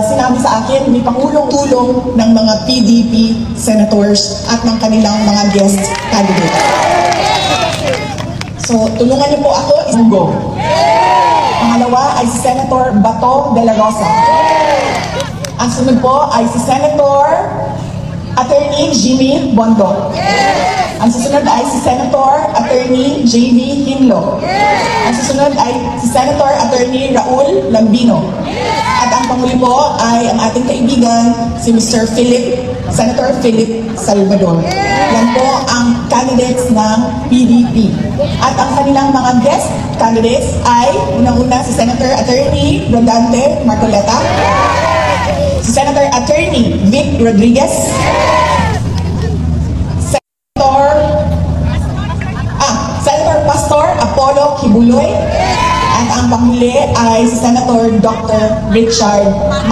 Sinabi sa akin, may pangulong tulong ng mga PDP senators at ng kanilang mga guest candidates. So, tulungan niyo po ako, Isunggo. Pangalawa ay si Senator Bato de la Rosa. Ang sunod po ay si Senator Attorney Jimmy Bondo. Ang susunod ay si Senator Attorney J.V. Hinlo. Ang susunod ay si Senator Attorney Raul Lambino. At ang panghuli po ay ang ating kaibigan, si Mr. Senator Philip Salvador. Yan po ang candidates ng PDP. At ang kanilang mga guest candidates ay unang-una si Senator Attorney Rodante Marcoleta, si Senator Attorney Vic Rodriguez, Senator Pastor Apollo Kibuloy, at ang panghuli ay si Senator Dr. Richard